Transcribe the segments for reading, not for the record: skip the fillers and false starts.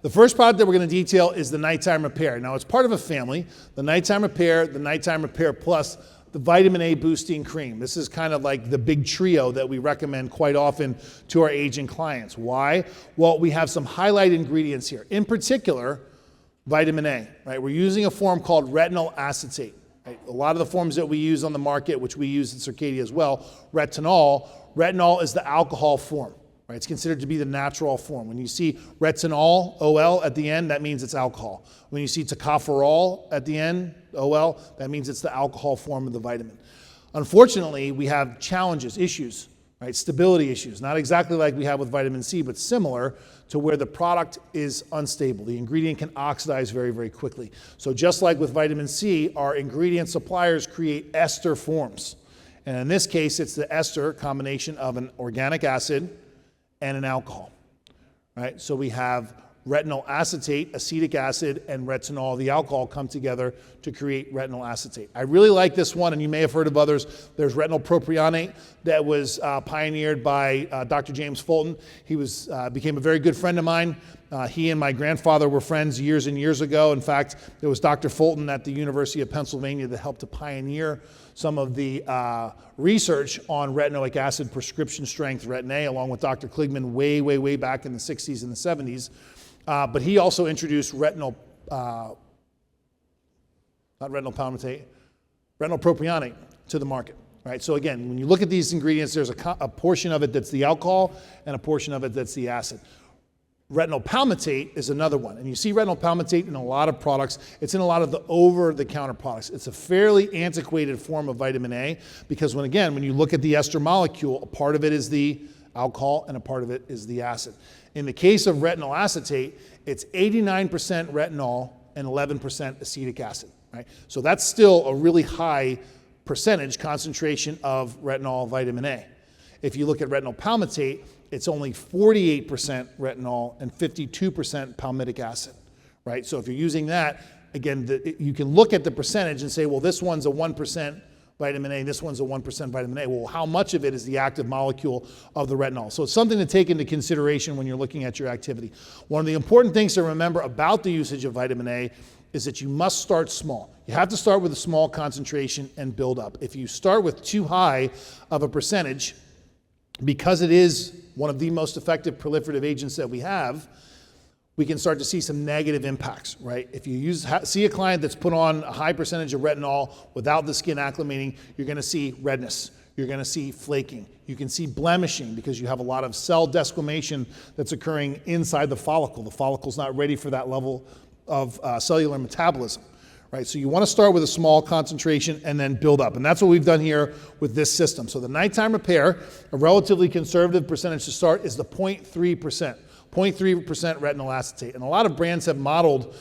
The first product that we're going to detail is the Nighttime Repair. Now, it's part of a family, the Nighttime Repair, the Nighttime Repair Plus, the Vitamin A Boosting Cream. This is kind of like the big trio that we recommend quite often to our aging clients. Why? Well, we have some highlight ingredients here. In particular, vitamin A, right? We're using a form called retinyl acetate. Right? A lot of the forms that we use on the market, which we use in Circadia as well, retinol is the alcohol form. Right? It's considered to be the natural form. When you see retinol, OL, at the end, that means it's alcohol. When you see tocopherol at the end, OL, that means it's the alcohol form of the vitamin. Unfortunately, we have challenges, issues, right? Stability issues, not exactly like we have with vitamin C, but similar to where the product is unstable. The ingredient can oxidize very, very quickly. So just like with vitamin C, our ingredient suppliers create ester forms. And in this case, it's the ester combination of an organic acid and an alcohol, right? So we have retinyl acetate, acetic acid, and retinol, the alcohol, come together to create retinyl acetate. I really like this one, and you may have heard of others. There's retinyl propionate that was pioneered by Dr. James Fulton. He became a very good friend of mine. He and my grandfather were friends years and years ago. In fact, there was Dr. Fulton at the University of Pennsylvania that helped to pioneer some of the research on retinoic acid prescription strength retin A, along with Dr. Kligman way back in the 60s and the 70s. But he also introduced retinyl propionate to the market. Right? So again, when you look at these ingredients, there's a portion of it that's the alcohol and a portion of it that's the acid. Retinyl palmitate is another one. And you see retinyl palmitate in a lot of products. It's in a lot of the over-the-counter products. It's a fairly antiquated form of vitamin A because when you look at the ester molecule, a part of it is the alcohol and a part of it is the acid. In the case of retinyl acetate, it's 89% retinol and 11% acetic acid. Right? So that's still a really high percentage concentration of retinol vitamin A. If you look at retinyl palmitate, it's only 48% retinol and 52% palmitic acid, right? So if you're using that, again, you can look at the percentage and say, well, this one's a 1% vitamin A, this one's a 1% vitamin A. Well, how much of it is the active molecule of the retinol? So it's something to take into consideration when you're looking at your activity. One of the important things to remember about the usage of vitamin A is that you must start small. You have to start with a small concentration and build up. If you start with too high of a percentage, because it is one of the most effective proliferative agents that we have, we can start to see some negative impacts, right? If you see a client that's put on a high percentage of retinol without the skin acclimating, you're gonna see redness, you're gonna see flaking, you can see blemishing because you have a lot of cell desquamation that's occurring inside the follicle. The follicle's not ready for that level of cellular metabolism. Right, so you want to start with a small concentration and then build up. And that's what we've done here with this system. So the Nighttime Repair, a relatively conservative percentage to start, is the 0.3%. 0.3% retinol acetate. And a lot of brands have modeled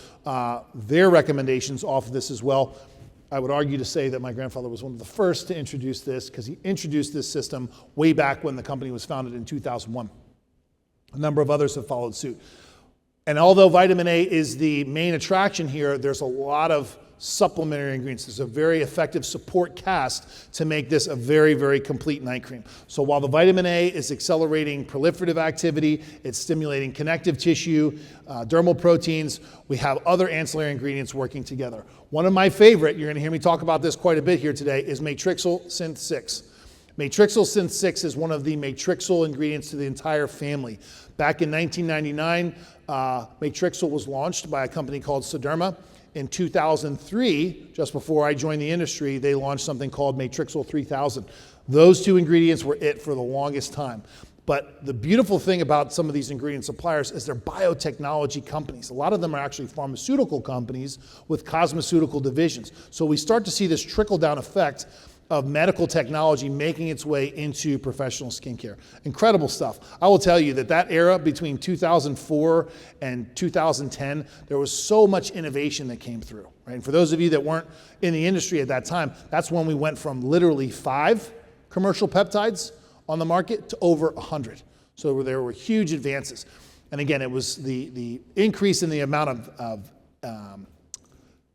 their recommendations off of this as well. I would argue to say that my grandfather was one of the first to introduce this because he introduced this system way back when the company was founded in 2001. A number of others have followed suit. And although vitamin A is the main attraction here, there's a lot of supplementary ingredients. There's a very effective support cast to make this a very, very complete night cream. So while the vitamin A is accelerating proliferative activity, it's stimulating connective tissue, dermal proteins, we have other ancillary ingredients working together. One of my favorite, you're gonna hear me talk about this quite a bit here today, is Matrixyl Synth 6. Matrixyl Synth 6 is one of the Matrixyl ingredients to the entire family. Back in 1999, Matrixyl was launched by a company called Sederma. In 2003, just before I joined the industry, they launched something called Matrixyl 3000. Those two ingredients were it for the longest time. But the beautiful thing about some of these ingredient suppliers is they're biotechnology companies. A lot of them are actually pharmaceutical companies with cosmeceutical divisions. So we start to see this trickle-down effect of medical technology making its way into professional skincare. Incredible stuff. I will tell you that era between 2004 and 2010, there was so much innovation that came through. Right? And for those of you that weren't in the industry at that time, that's when we went from literally 5 commercial peptides on the market to over 100. So there were huge advances. And again, it was the increase in the amount of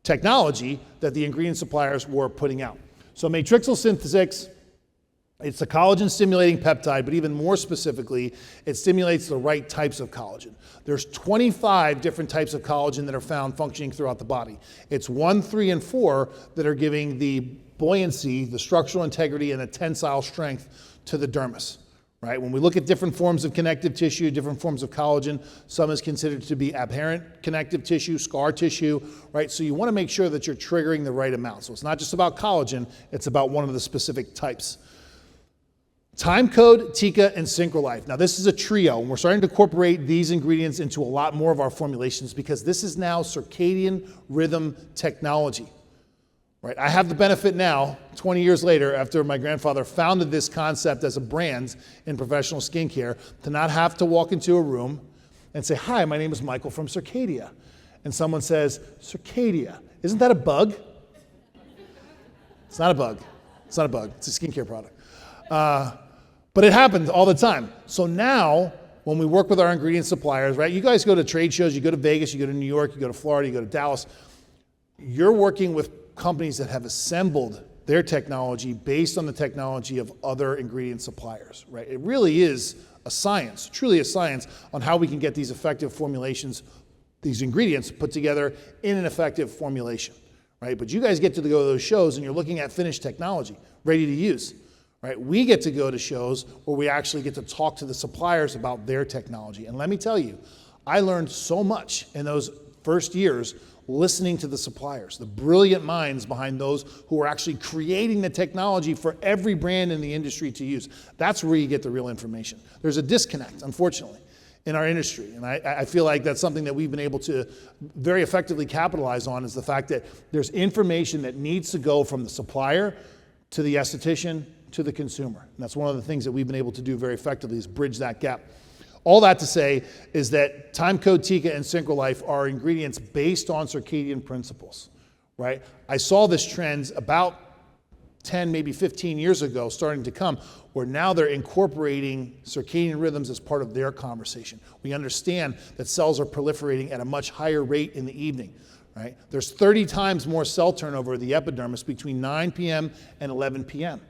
technology that the ingredient suppliers were putting out. So Matrixyl Synth 6 It's a collagen stimulating peptide, but even more specifically, it stimulates the right types of collagen. There's 25 different types of collagen that are found functioning throughout the body. It's 1, 3, and 4 that are giving the buoyancy, the structural integrity, and the tensile strength to the dermis. Right? When we look at different forms of connective tissue, different forms of collagen, some is considered to be adherent connective tissue, scar tissue, right? So you want to make sure that you're triggering the right amount. So it's not just about collagen, it's about one of the specific types. Timecode, TECA, and Synchrolife. Now this is a trio, and we're starting to incorporate these ingredients into a lot more of our formulations because this is now circadian rhythm technology. Right? I have the benefit now, 20 years later, after my grandfather founded this concept as a brand in professional skincare, to not have to walk into a room and say, "Hi, my name is Michael from Circadia." And someone says, "Circadia, isn't that a bug?" It's not a bug. It's not a bug. It's a skincare product. But it happens all the time. So now, when we work with our ingredient suppliers, right? You guys go to trade shows, you go to Vegas, you go to New York, you go to Florida, you go to Dallas. You're working with companies that have assembled their technology based on the technology of other ingredient suppliers, right? It really is a science, truly a science, on how we can get these effective formulations, these ingredients put together in an effective formulation, right? But you guys get to go to those shows and you're looking at finished technology, ready to use, right? We get to go to shows where we actually get to talk to the suppliers about their technology. And let me tell you, I learned so much in those first years listening to the suppliers, the brilliant minds behind those who are actually creating the technology for every brand in the industry to use. That's where you get the real information. There's a disconnect, unfortunately, in our industry. And I feel like that's something that we've been able to very effectively capitalize on, is the fact that there's information that needs to go from the supplier to the esthetician to the consumer. And that's one of the things that we've been able to do very effectively, is bridge that gap. All that to say is that Timecode, TECA, and Synchrolife are ingredients based on circadian principles, right? I saw this trend about 10, maybe 15 years ago starting to come, where now they're incorporating circadian rhythms as part of their conversation. We understand that cells are proliferating at a much higher rate in the evening, right? There's 30 times more cell turnover of the epidermis between 9 p.m. and 11 p.m.,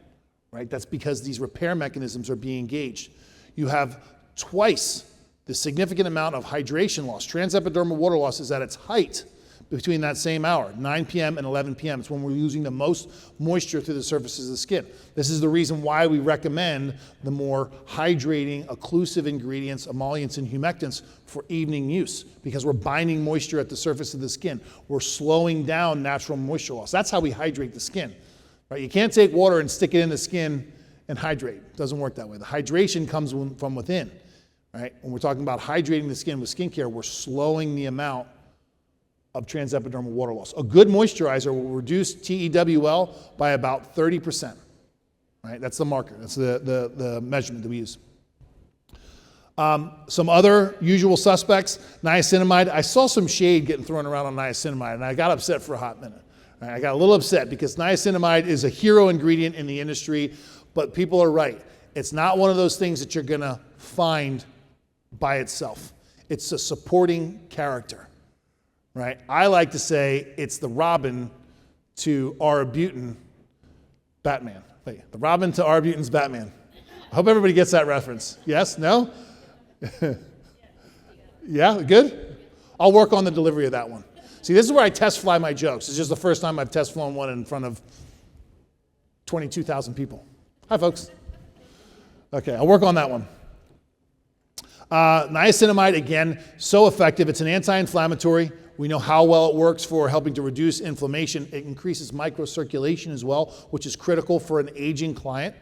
right? That's because these repair mechanisms are being engaged. You have twice the significant amount of hydration loss. Transepidermal water loss is at its height between that same hour, 9 p.m. and 11 p.m. It's when we're losing the most moisture through the surfaces of the skin. This is the reason why we recommend the more hydrating, occlusive ingredients, emollients, and humectants for evening use, because we're binding moisture at the surface of the skin. We're slowing down natural moisture loss. That's how we hydrate the skin, right? You can't take water and stick it in the skin and hydrate. It doesn't work that way. The hydration comes from within. Right? When we're talking about hydrating the skin with skincare, we're slowing the amount of transepidermal water loss. A good moisturizer will reduce TEWL by about 30%. Right? That's the marker. That's the measurement that we use. Some other usual suspects, niacinamide. I saw some shade getting thrown around on niacinamide, and I got upset for a hot minute. Right? I got a little upset because niacinamide is a hero ingredient in the industry, but people are right. It's not one of those things that you're going to find by itself. It's a supporting character, right? I like to say it's the Robin to Arbutin Batman. Wait, the Robin to Arbutin's Batman. I hope everybody gets that reference. Yes? No? Yeah? Good? I'll work on the delivery of that one. See, this is where I test fly my jokes. It's just the first time I've test flown one in front of 22,000 people. Hi, folks. Okay, I'll work on that one. Niacinamide, again, so effective. It's an anti-inflammatory. We know how well it works for helping to reduce inflammation. It increases microcirculation as well, which is critical for an aging client.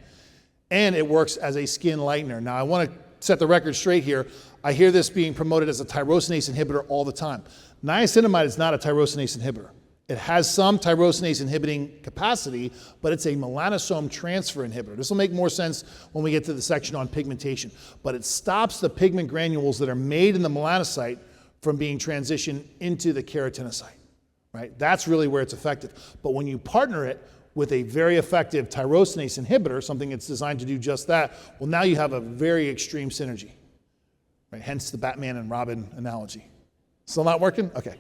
And it works as a skin lightener. Now, I want to set the record straight here. I hear this being promoted as a tyrosinase inhibitor all the time. Niacinamide is not a tyrosinase inhibitor. It has some tyrosinase inhibiting capacity, but it's a melanosome transfer inhibitor. This will make more sense when we get to the section on pigmentation. But it stops the pigment granules that are made in the melanocyte from being transitioned into the keratinocyte, right? That's really where it's effective. But when you partner it with a very effective tyrosinase inhibitor, something that's designed to do just that, well, now you have a very extreme synergy, right? Hence the Batman and Robin analogy. Still not working? Okay.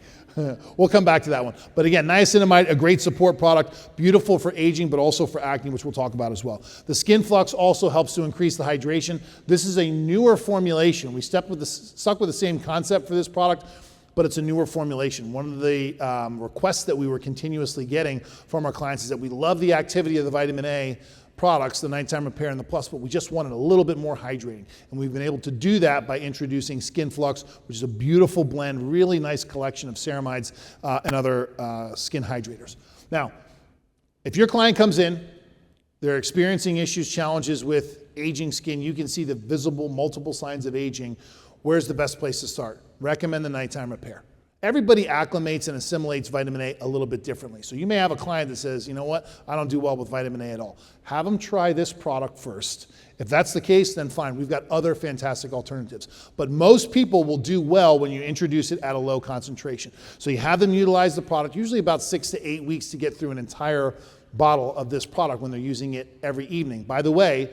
We'll come back to that one. But again, niacinamide, a great support product, beautiful for aging, but also for acne, which we'll talk about as well. The SK Influx also helps to increase the hydration. This is a newer formulation. We stuck with the same concept for this product, but it's a newer formulation. One of the requests that we were continuously getting from our clients is that we love the activity of the vitamin A products, the nighttime repair and the plus, but we just wanted a little bit more hydrating. And we've been able to do that by introducing SK Influx, which is a beautiful blend, really nice collection of ceramides and other skin hydrators. Now, if your client comes in, they're experiencing issues, challenges with aging skin, you can see the visible multiple signs of aging, where's the best place to start? Recommend the nighttime repair. Everybody acclimates and assimilates vitamin A a little bit differently. So you may have a client that says, you know what, I don't do well with vitamin A at all. Have them try this product first. If that's the case, then fine. We've got other fantastic alternatives. But most people will do well when you introduce it at a low concentration. So you have them utilize the product, usually about 6 to 8 weeks to get through an entire bottle of this product when they're using it every evening. By the way,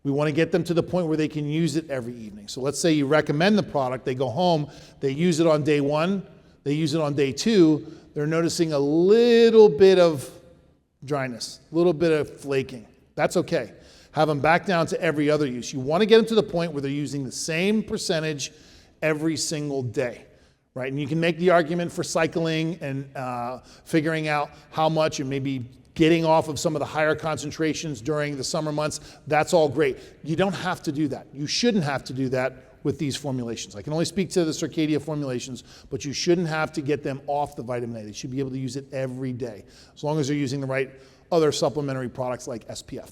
we want to get them to the point where they can use it every evening. So let's say you recommend the product, they go home, they use it on day 1, they use it on day 2, they're noticing a little bit of dryness, a little bit of flaking. That's okay. Have them back down to every other use. You want to get them to the point where they're using the same percentage every single day, right? And you can make the argument for cycling and figuring out how much and maybe getting off of some of the higher concentrations during the summer months. That's all great. You don't have to do that. You shouldn't have to do that with these formulations. I can only speak to the Circadia formulations, but you shouldn't have to get them off the vitamin A. They should be able to use it every day, as long as they're using the right other supplementary products like SPF.